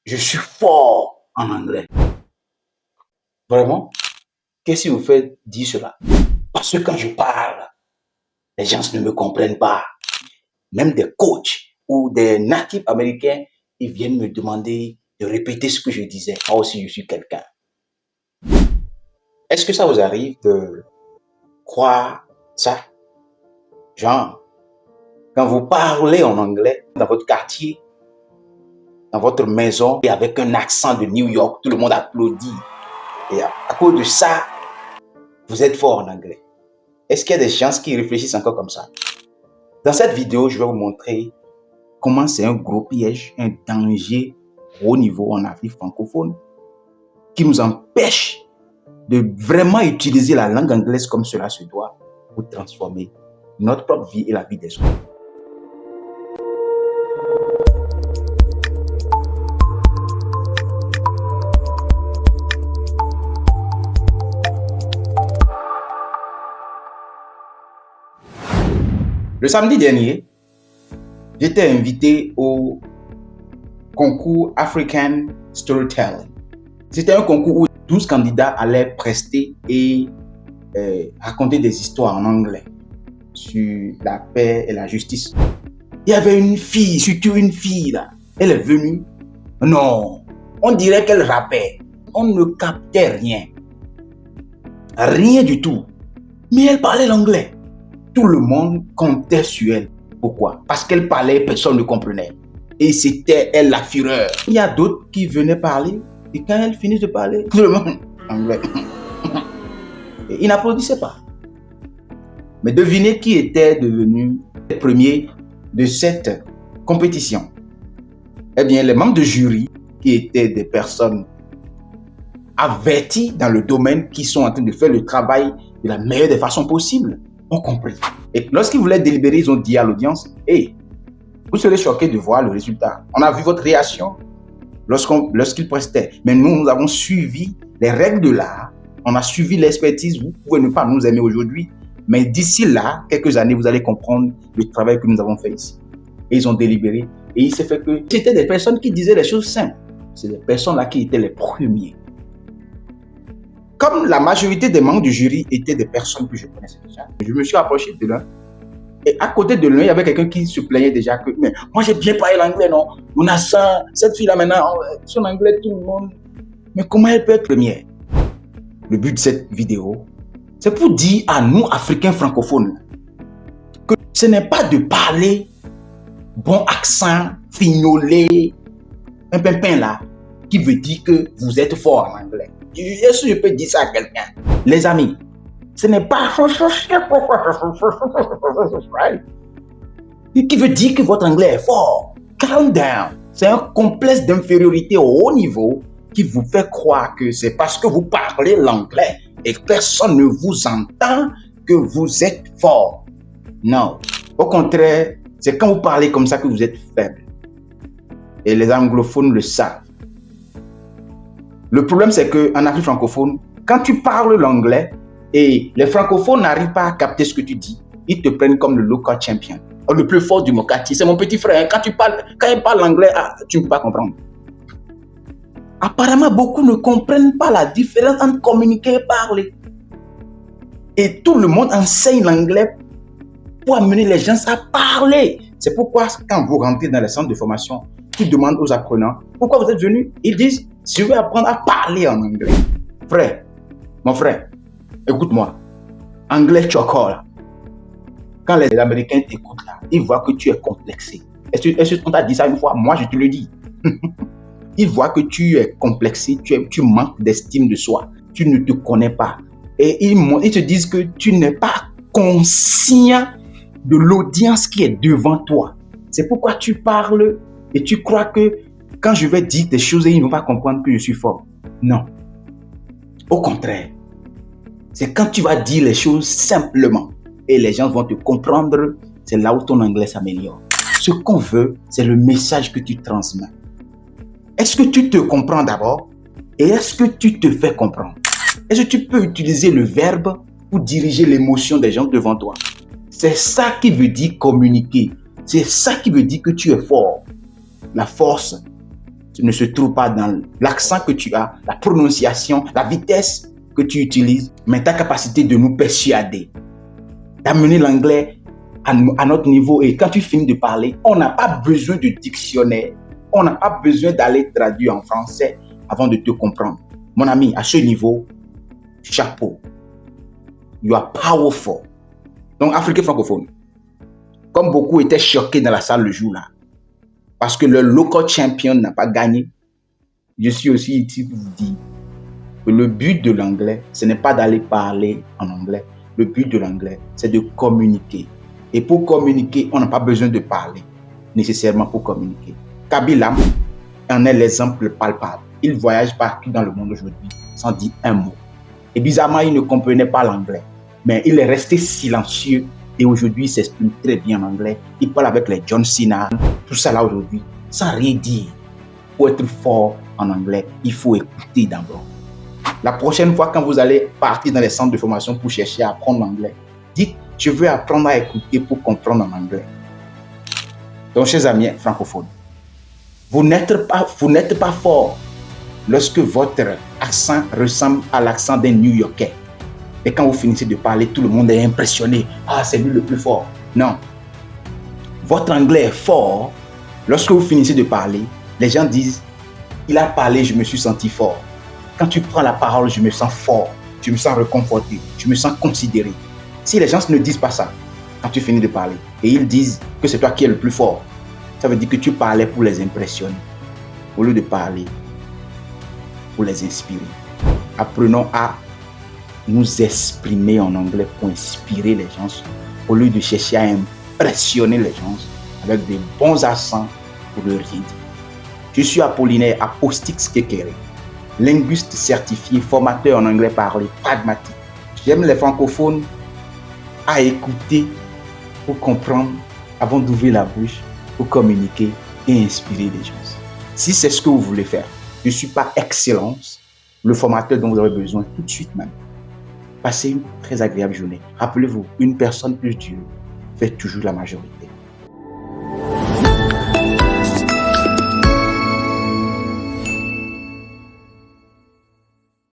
Je suis fort en anglais. Vraiment? Qu'est-ce qui vous fait dire cela? Parce que quand je parle, les gens ne me comprennent pas. Même des coachs ou des natifs américains, ils viennent me demander de répéter ce que je disais. Moi aussi, je suis quelqu'un. Est-ce que ça vous arrive de croire ça? Genre, quand vous parlez en anglais dans votre quartier, dans votre maison, et avec un accent de New York, tout le monde applaudit. Et à cause de ça, vous êtes fort en anglais. Est-ce qu'il y a des gens qui réfléchissent encore comme ça? Dans cette vidéo, je vais vous montrer comment c'est un gros piège, un danger au niveau en Afrique francophone qui nous empêche de vraiment utiliser la langue anglaise comme cela se doit pour transformer notre propre vie et la vie des autres. Le samedi dernier, j'étais invité au concours African Storytelling. C'était un concours où 12 candidats allaient prester et raconter des histoires en anglais sur la paix et la justice. Il y avait une fille, surtout une fille là. Elle est venue. Non, on dirait qu'elle rappait. On ne captait rien. Rien du tout. Mais elle parlait l'anglais. Tout le monde comptait sur elle. Pourquoi? Parce qu'elle parlait, personne ne comprenait. Et c'était elle la fureur. Il y a d'autres qui venaient parler. Et quand elle finit de parler, tout le monde anglais. Et ils n'applaudissaient pas. Mais devinez qui était devenu le premier de cette compétition. Eh bien, les membres de jury, qui étaient des personnes averties dans le domaine, qui sont en train de faire le travail de la meilleure des façons possibles, ont compris. Et lorsqu'ils voulaient délibérer, ils ont dit à l'audience, « Hey, vous serez choqués de voir le résultat. On a vu votre réaction lorsqu'ils prestaient. Mais nous avons suivi les règles de l'art. On a suivi l'expertise. Vous pouvez ne pas nous aimer aujourd'hui, mais d'ici là, quelques années, vous allez comprendre le travail que nous avons fait ici. » Et ils ont délibéré. Et il s'est fait que c'était des personnes qui disaient des choses simples. C'est des personnes-là qui étaient les premiers. Comme la majorité des membres du jury étaient des personnes que je connaissais déjà, je me suis approché de l'un. Et à côté de l'un, il y avait quelqu'un qui se plaignait déjà que mais moi j'ai bien parlé l'anglais, non? On a ça, cette fille-là maintenant, son anglais, tout le monde. Mais comment elle peut être première? Le but de cette vidéo, c'est pour dire à nous, Africains francophones, que ce n'est pas de parler bon accent, fignolé, un pimpin là, qui veut dire que vous êtes fort en anglais. Est-ce que je peux dire ça à quelqu'un? Les amis, ce n'est pas qui veut dire que votre anglais est fort. Calm down. C'est un complexe d'infériorité au haut niveau qui vous fait croire que c'est parce que vous parlez l'anglais et que personne ne vous entend que vous êtes fort. Non. Au contraire, c'est quand vous parlez comme ça que vous êtes faible. Et les anglophones le savent. Le problème, c'est qu'en Afrique francophone, quand tu parles l'anglais et les francophones n'arrivent pas à capter ce que tu dis, ils te prennent comme le local champion. Le plus fort du quartier, c'est mon petit frère. Quand il parle l'anglais, tu ne peux pas comprendre. Apparemment, beaucoup ne comprennent pas la différence entre communiquer et parler. Et tout le monde enseigne l'anglais pour amener les gens à parler. C'est pourquoi quand vous rentrez dans les centres de formation, tu demandes aux apprenants pourquoi vous êtes venus. Ils disent, je vais apprendre à parler en anglais. Frère, mon frère, écoute-moi. Anglais chocolat. Quand les Américains t'écoutent là, ils voient que tu es complexé. Est-ce qu'on t'a dit ça une fois? Moi, je te le dis. Ils voient que tu es complexé, tu manques d'estime de soi. Tu ne te connais pas. Et ils te disent que tu n'es pas conscient de l'audience qui est devant toi. C'est pourquoi tu parles et tu crois que quand je vais dire des choses, ils ne vont pas comprendre que je suis fort. Non. Au contraire. C'est quand tu vas dire les choses simplement et les gens vont te comprendre, c'est là où ton anglais s'améliore. Ce qu'on veut, c'est le message que tu transmets. Est-ce que tu te comprends d'abord? Et est-ce que tu te fais comprendre? Est-ce que tu peux utiliser le verbe pour diriger l'émotion des gens devant toi? C'est ça qui veut dire communiquer. C'est ça qui veut dire que tu es fort. La force ne se trouve pas dans l'accent que tu as, la prononciation, la vitesse que tu utilises, mais ta capacité de nous persuader, d'amener l'anglais à notre niveau. Et quand tu finis de parler, on n'a pas besoin de dictionnaire. On n'a pas besoin d'aller traduire en français avant de te comprendre. Mon ami, à ce niveau, chapeau. You are powerful. Donc, Africain francophone, comme beaucoup étaient choqués dans la salle le jour-là, parce que le local champion n'a pas gagné, je suis aussi ici pour vous dire que le but de l'anglais, ce n'est pas d'aller parler en anglais. Le but de l'anglais, c'est de communiquer. Et pour communiquer, on n'a pas besoin de parler nécessairement pour communiquer. Kabila en est l'exemple palpable. Il voyage partout dans le monde aujourd'hui sans dire un mot. Et bizarrement, il ne comprenait pas l'anglais. Mais il est resté silencieux et aujourd'hui, il s'exprime très bien en anglais. Il parle avec les John Cena, tout ça là aujourd'hui, sans rien dire. Pour être fort en anglais, il faut écouter d'abord. La prochaine fois, quand vous allez partir dans les centres de formation pour chercher à apprendre l'anglais, dites, je veux apprendre à écouter pour comprendre en anglais. Donc, chers amis francophones, vous n'êtes pas fort lorsque votre accent ressemble à l'accent d'un New-Yorkais. Et quand vous finissez de parler, tout le monde est impressionné. Ah, c'est lui le plus fort. Non. Votre anglais est fort. Lorsque vous finissez de parler, les gens disent, il a parlé, je me suis senti fort. Quand tu prends la parole, je me sens fort. Je me sens réconforté. Je me sens considéré. Si les gens ne disent pas ça, quand tu finis de parler, et ils disent que c'est toi qui es le plus fort, ça veut dire que tu parlais pour les impressionner, au lieu de parler pour les inspirer. Apprenons à nous exprimer en anglais pour inspirer les gens, au lieu de chercher à impressionner les gens avec des bons accents pour ne rien dire. Je suis Apollinaire Apostix Kekere, linguiste certifié, formateur en anglais parlé, pragmatique. J'aime les francophones à écouter pour comprendre avant d'ouvrir la bouche, pour communiquer et inspirer les gens. Si c'est ce que vous voulez faire, je ne suis pas excellence, le formateur dont vous avez besoin tout de suite même. Passez une très agréable journée. Rappelez-vous, une personne plus dure fait toujours la majorité.